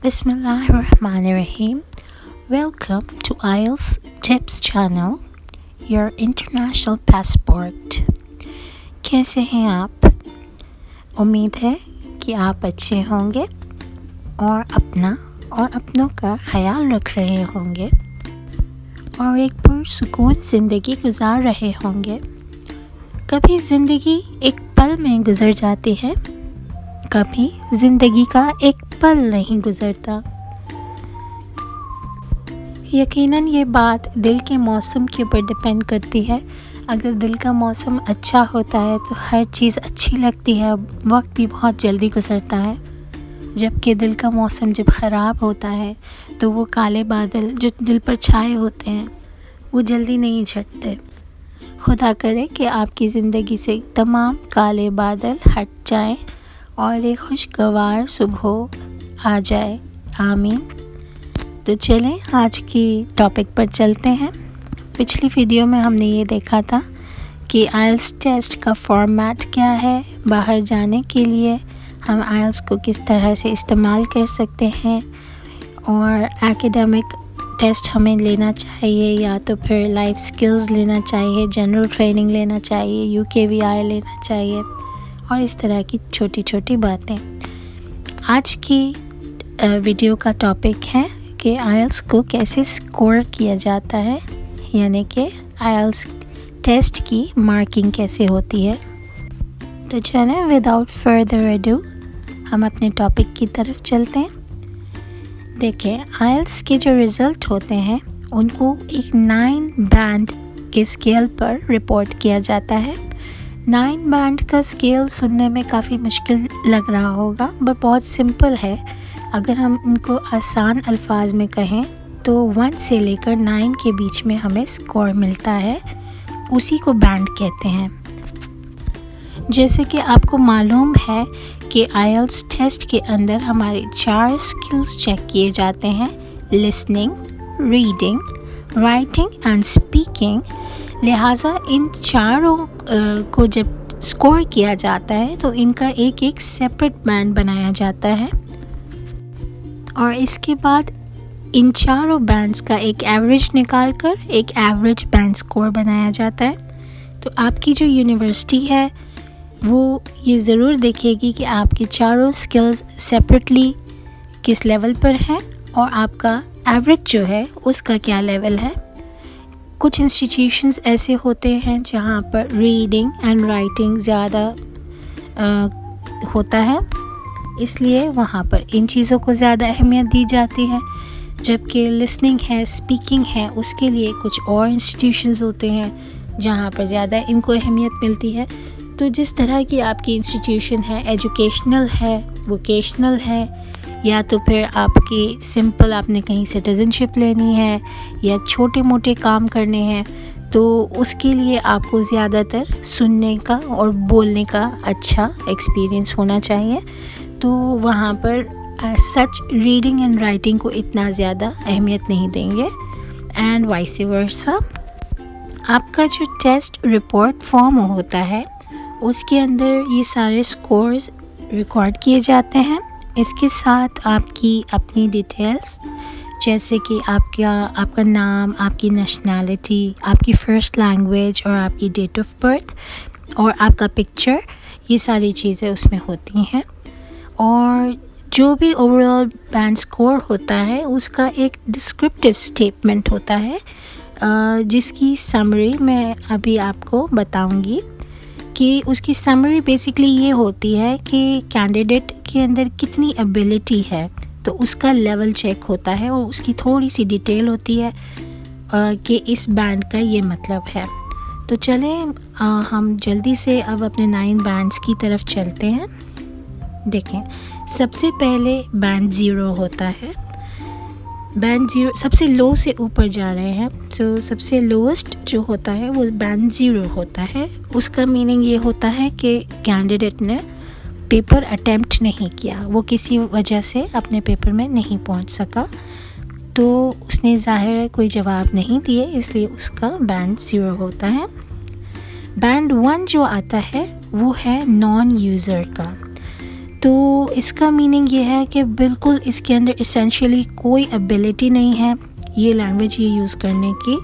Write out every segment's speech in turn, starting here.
Bismillahirrahmanirrahim. Welcome to IELTS Tips channel, your international passport. कैसे हैं आप? उम्मीद है कि आप अच्छे होंगे और अपना और अपनों का ख्याल रख रहे होंगे और एक पुरसुकून ज़िंदगी गुजार रहे होंगे। कभी ज़िंदगी एक पल में गुजर जाती है, कभी ज़िंदगी का एक पल नहीं गुजरता। यकीनन ये बात दिल के मौसम के ऊपर डिपेंड करती है। अगर दिल का मौसम अच्छा होता है तो हर चीज़ अच्छी लगती है, वक्त भी बहुत जल्दी गुजरता है। जबकि दिल का मौसम जब ख़राब होता है तो वो काले बादल जो दिल पर छाए होते हैं वो जल्दी नहीं झड़ते। खुदा करे कि आपकी ज़िंदगी से तमाम काले बादल हट जाएं और एक खुशगवार सुबह आ जाए। आमीन। तो चलें आज की टॉपिक पर चलते हैं। पिछली वीडियो में हमने ये देखा था कि आइल्स टेस्ट का फॉर्मेट क्या है, बाहर जाने के लिए हम आइल्स को किस तरह से इस्तेमाल कर सकते हैं और एकेडमिक टेस्ट हमें लेना चाहिए या तो फिर लाइफ स्किल्स लेना चाहिए, जनरल ट्रेनिंग लेना चाहिए, UKVI लेना चाहिए और इस तरह की छोटी छोटी बातें। आज की वीडियो का टॉपिक है कि आइल्स को कैसे स्कोर किया जाता है, यानी कि आइल्स टेस्ट की मार्किंग कैसे होती है। तो चलें विदाउट फर्दर अडू हम अपने टॉपिक की तरफ चलते हैं। देखें, आइल्स के जो रिज़ल्ट होते हैं उनको एक 9 बैंड के स्केल पर रिपोर्ट किया जाता है। 9 बैंड का स्केल सुनने में काफ़ी मुश्किल लग रहा होगा, बट बहुत सिंपल है। अगर हम इनको आसान अल्फाज में कहें तो 1 से लेकर 9 के बीच में हमें स्कोर मिलता है, उसी को बैंड कहते हैं। जैसे कि आपको मालूम है कि आइल्स टेस्ट के अंदर हमारे 4 स्किल्स चेक किए जाते हैं: listening, reading, writing and speaking. लिहाजा इन चारों को जब स्कोर किया जाता है तो इनका एक एक सेपरेट बैंड बनाया जाता है और इसके बाद इन चारों बैंड्स का एक एवरेज निकाल कर एक एवरेज बैंड स्कोर बनाया जाता है। तो आपकी जो यूनिवर्सिटी है वो ये ज़रूर देखेगी कि आपके चारों स्किल्स सेपरेटली किस लेवल पर हैं और आपका एवरेज जो है उसका क्या लेवल है। कुछ इंस्टीट्यूशंस ऐसे होते हैं जहाँ पर रीडिंग एंड राइटिंग ज़्यादा होता है, इसलिए वहाँ पर इन चीज़ों को ज़्यादा अहमियत दी जाती है। जबकि लिसनिंग है, स्पीकिंग है, उसके लिए कुछ और इंस्टीट्यूशंस होते हैं जहाँ पर ज़्यादा इनको अहमियत मिलती है। तो जिस तरह की आपकी इंस्टीट्यूशन है, एजुकेशनल है, वोकेशनल है, या तो फिर आपकी सिंपल आपने कहीं सिटीज़नशिप लेनी है या छोटे मोटे काम करने हैं, तो उसके लिए आपको ज़्यादातर सुनने का और बोलने का अच्छा एक्सपीरियंस होना चाहिए। तो वहाँ पर सच रीडिंग एंड राइटिंग को इतना ज़्यादा अहमियत नहीं देंगे एंड वाइस वर्सा। आपका जो टेस्ट रिपोर्ट फॉर्म होता है उसके अंदर ये सारे स्कोर्स रिकॉर्ड किए जाते हैं। इसके साथ आपकी अपनी डिटेल्स, जैसे कि आपका नाम, आपकी नेशनैलिटी, आपकी फ़र्स्ट लैंग्वेज और आपकी डेट ऑफ बर्थ और आपका पिक्चर, ये सारी चीज़ें उसमें होती हैं। और जो भी ओवरऑल बैंड स्कोर होता है उसका एक डिस्क्रिप्टिव स्टेटमेंट होता है, जिसकी समरी मैं अभी आपको बताऊंगी। कि उसकी समरी बेसिकली ये होती है कि कैंडिडेट के अंदर कितनी एबिलिटी है, तो उसका लेवल चेक होता है और उसकी थोड़ी सी डिटेल होती है कि इस बैंड का ये मतलब है। तो चलें हम जल्दी से अब अपने 9 बैंड्स की तरफ चलते हैं। देखें, सबसे पहले बैंड 0 होता है। बैंड 0 सबसे लो से ऊपर जा रहे हैं, तो सबसे लोएस्ट जो होता है वो बैंड 0 होता है। उसका मीनिंग ये होता है कि कैंडिडेट ने पेपर अटेम्प्ट नहीं किया, वो किसी वजह से अपने पेपर में नहीं पहुंच सका, तो उसने ज़ाहिर है कोई जवाब नहीं दिए, इसलिए उसका बैंड 0 होता है। बैंड 1 जो आता है वो है नॉन यूज़र का। तो इसका मीनिंग ये है कि बिल्कुल इसके अंदर इसेंशियली कोई एबिलिटी नहीं है ये लैंग्वेज ये यूज़ करने की,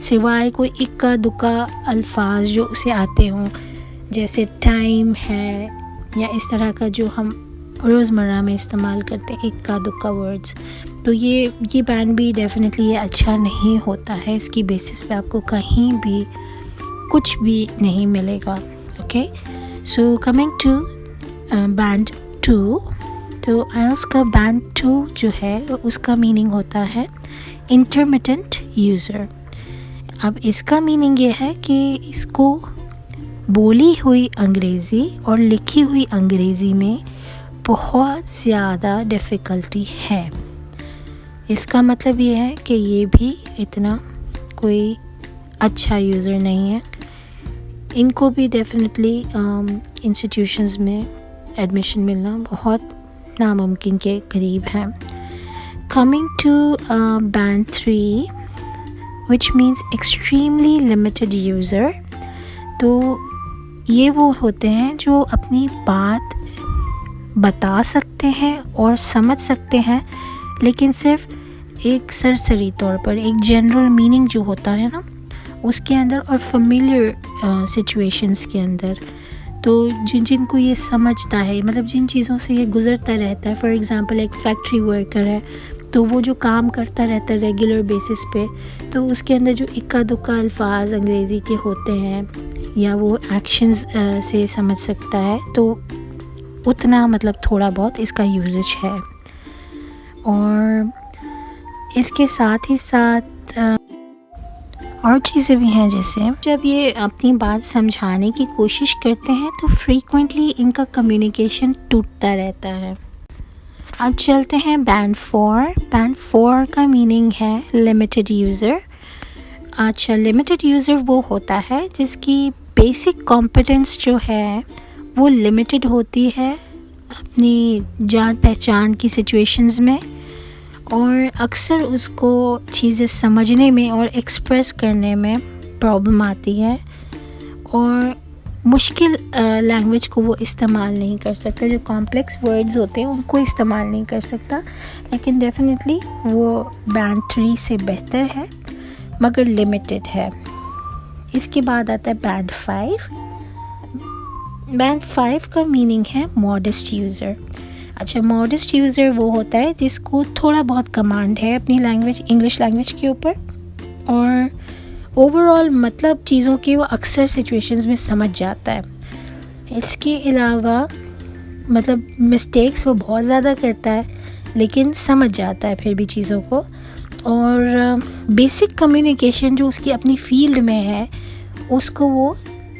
सिवाय कोई इक्का दुक्का अल्फाज जो उसे आते हों, जैसे टाइम है या इस तरह का जो हम रोज़मर्रा में इस्तेमाल करते हैं इक्का दुक्का वर्ड्स। तो ये बैंड भी डेफिनेटली ये अच्छा नहीं होता है, इसकी बेसिस पे आपको कहीं भी कुछ भी नहीं मिलेगा। Okay, so coming to band 2, तो आइल्स का बैंड 2 जो है उसका मीनिंग होता है इंटरमिटेंट यूज़र। अब इसका मीनिंग ये है कि इसको बोली हुई अंग्रेज़ी और लिखी हुई अंग्रेज़ी में बहुत ज़्यादा डिफ़िकल्टी है। इसका मतलब ये है कि ये भी इतना कोई अच्छा यूज़र नहीं है, इनको भी डेफिनेटली इंस्टीट्यूशंस में एडमिशन मिलना बहुत नामुमकिन के करीब है। Coming to band 3 which means extremely limited user, तो ये वो होते हैं जो अपनी बात बता सकते हैं और समझ सकते हैं, लेकिन सिर्फ एक सरसरी तौर पर, एक जनरल मीनिंग जो होता है ना उसके अंदर और फेमिलियर सिचुएशंस के अंदर। तो जिनको ये समझता है, मतलब जिन चीज़ों से ये गुज़रता रहता है, फॉर एग्ज़ाम्पल एक फैक्ट्री वर्कर है तो वो जो काम करता रहता है रेगुलर बेसिस पे, तो उसके अंदर जो इक्का दुक्का अल्फाज अंग्रेज़ी के होते हैं या वो एक्शंस से समझ सकता है, तो उतना मतलब थोड़ा बहुत इसका यूजेज है। और इसके साथ ही साथ और चीज़ें भी हैं, जैसे जब ये अपनी बात समझाने की कोशिश करते हैं तो फ्रीक्वेंटली इनका कम्युनिकेशन टूटता रहता है। अब चलते हैं बैंड 4। बैंड 4 का मीनिंग है लिमिटेड यूज़र। अच्छा, लिमिटेड यूज़र वो होता है जिसकी बेसिक कॉम्पिटेंस जो है वो लिमिटेड होती है अपनी जान पहचान की सिचुएशंस में, और अक्सर उसको चीज़ें समझने में और एक्सप्रेस करने में प्रॉब्लम आती है, और मुश्किल लैंग्वेज को वो इस्तेमाल नहीं कर सकता, जो कॉम्प्लेक्स वर्ड्स होते हैं उनको इस्तेमाल नहीं कर सकता। लेकिन डेफिनेटली वो बैंड 3 से बेहतर है मगर लिमिटेड है। इसके बाद आता है बैंड 5। बैंड 5 का मीनिंग है मॉडेस्ट यूज़र। अच्छा, मॉडेस्ट यूज़र वो होता है जिसको थोड़ा बहुत कमांड है अपनी लैंग्वेज, इंग्लिश लैंग्वेज के ऊपर, और ओवरऑल मतलब चीज़ों की वो अक्सर सिचुएशंस में समझ जाता है। इसके अलावा मतलब मिस्टेक्स वो बहुत ज़्यादा करता है लेकिन समझ जाता है फिर भी चीज़ों को, और बेसिक कम्युनिकेशन जो उसकी अपनी फील्ड में है उसको वो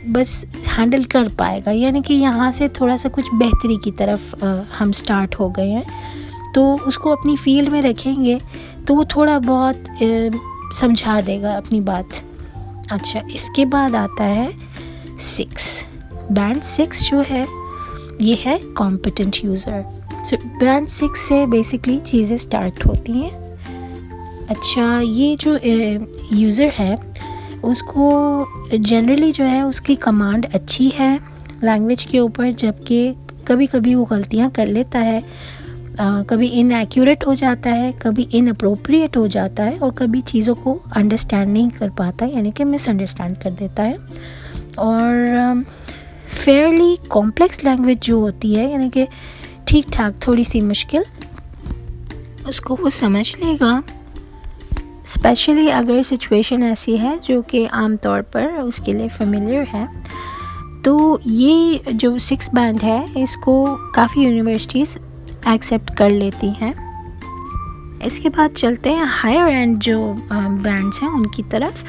बस हैंडल कर पाएगा। यानी कि यहाँ से थोड़ा सा कुछ बेहतरी की तरफ हम स्टार्ट हो गए हैं, तो उसको अपनी फील्ड में रखेंगे तो वो थोड़ा बहुत समझा देगा अपनी बात। अच्छा, इसके बाद आता है 6। बैंड 6 जो है ये है कॉम्पिटेंट यूज़र। सो बैंड 6 से बेसिकली चीज़ें स्टार्ट होती हैं। अच्छा, ये जो यूज़र है उसको जनरली जो है उसकी कमांड अच्छी है लैंग्वेज के ऊपर, जबकि कभी कभी वो गलतियाँ कर लेता है, कभी इनएक्यूरेट हो जाता है, कभी इनअप्रोप्रिएट हो जाता है, और कभी चीज़ों को अंडरस्टैंड नहीं कर पाता, यानी कि मिसअंडरस्टैंड कर देता है। और फेयरली कॉम्प्लेक्स लैंग्वेज जो होती है, यानी कि ठीक ठाक थोड़ी सी मुश्किल, उसको वो समझ लेगा, स्पेशली अगर सिचुएशन ऐसी है जो कि आम तौर पर उसके लिए फेमिलियर है। तो ये जो 6 बैंड है इसको काफ़ी यूनिवर्सिटीज़ एक्सेप्ट कर लेती हैं। इसके बाद चलते हैं हायर एंड जो बैंड्स हैं उनकी तरफ।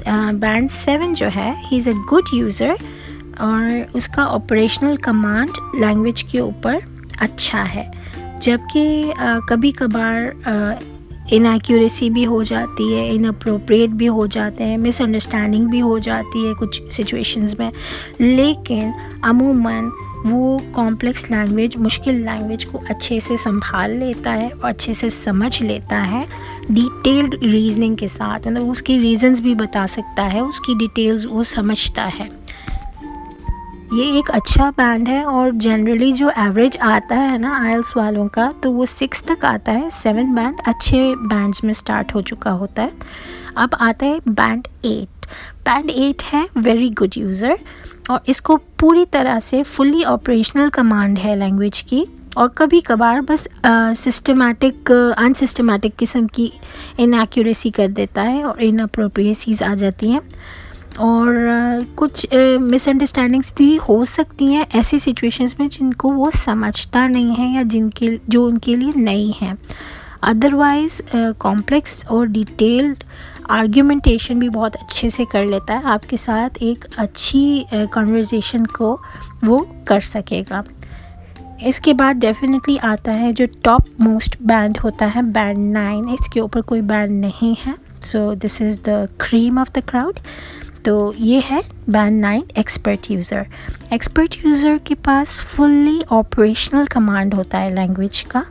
बैंड 7 जो है he is a good user, और उसका ऑपरेशनल कमांड लैंग्वेज के ऊपर अच्छा है, जबकि कभी कभार इनएक्यूरेसी भी हो जाती है, इनअप्रोप्रिएट भी हो जाते हैं, मिसअंडरस्टैंडिंग भी हो जाती है कुछ सिचुएशंस में, लेकिन अमूमन वो कॉम्प्लेक्स लैंग्वेज, मुश्किल लैंग्वेज को अच्छे से संभाल लेता है और अच्छे से समझ लेता है डिटेल्ड रीजनिंग के साथ, मतलब उसकी रीजंस भी बता सकता है, उसकी डिटेल्स वो समझता है। ये एक अच्छा बैंड है और जनरली जो एवरेज आता है ना आइल्स वालों का, तो वो 6 तक आता है। 7 बैंड अच्छे बैंड्स में स्टार्ट हो चुका होता है। अब आता है बैंड 8। बैंड 8 है वेरी गुड यूज़र, और इसको पूरी तरह से फुल्ली ऑपरेशनल कमांड है लैंग्वेज की, और कभी कभार बस सिस्टमेटिक अनसिस्टमेटिक किस्म की इनएक्यूरेसी कर देता है और इनअप्रोप्रिएसीज आ जाती हैं, और कुछ मिसअंडरस्टैंडिंग्स भी हो सकती हैं ऐसी सिचुएशंस में जिनको वो समझता नहीं है या जो उनके लिए नई हैं। अदरवाइज़ कॉम्प्लेक्स और डिटेल्ड आर्ग्यूमेंटेशन भी बहुत अच्छे से कर लेता है आपके साथ, एक अच्छी कन्वर्सेशन को वो कर सकेगा। इसके बाद डेफिनेटली आता है जो टॉप मोस्ट बैंड होता है, बैंड 9। इसके ऊपर कोई बैंड नहीं है, so this is the cream of the crowd. तो ये है band 9 expert user. Expert user के पास फुल्ली ऑपरेशनल कमांड होता है लैंग्वेज का,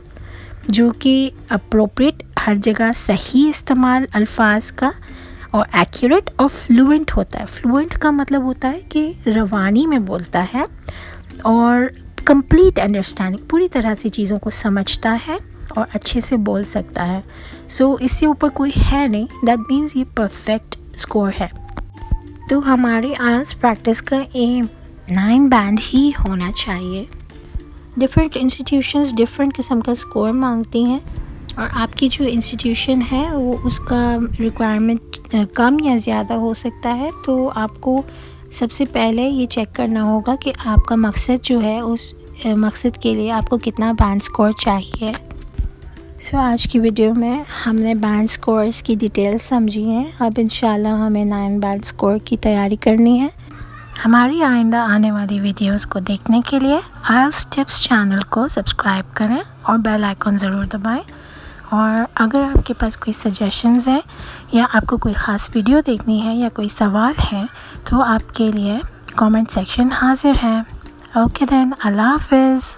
जो कि अप्रोप्रिएट हर जगह सही इस्तेमाल अल्फाज का, और एक्यूरेट और फ्लुएंट होता है। फ्लुएंट का मतलब होता है कि रवानी में बोलता है, और कंप्लीट अंडरस्टैंडिंग, पूरी तरह से चीज़ों को समझता है और अच्छे से बोल सकता है। सो इससे ऊपर कोई है नहीं, दैट मीन्स ये परफेक्ट स्कोर है। तो हमारी आइल्स प्रैक्टिस का एम 9 बैंड ही होना चाहिए। डिफरेंट इंस्टीट्यूशंस डिफरेंट किस्म का स्कोर मांगती हैं, और आपकी जो इंस्टीट्यूशन है वो उसका रिक्वायरमेंट कम या ज़्यादा हो सकता है। तो आपको सबसे पहले ये चेक करना होगा कि आपका मकसद जो है, उस मकसद के लिए आपको कितना बैंड स्कोर चाहिए। सो आज की वीडियो में हमने बैंड स्कोर्स की डिटेल्स समझी हैं। अब इंशाल्लाह हमें 9 बैंड स्कोर की तैयारी करनी है। हमारी आइंदा आने वाली वीडियोस को देखने के लिए आइल्स टिप्स चैनल को सब्सक्राइब करें और बेल आइकन ज़रूर दबाएं। और अगर आपके पास कोई सजेशंस हैं या आपको कोई ख़ास वीडियो देखनी है या कोई सवाल है, तो आपके लिए कमेंट सेक्शन हाजिर है। ओके देन, अल्लाह हाफ़िज़।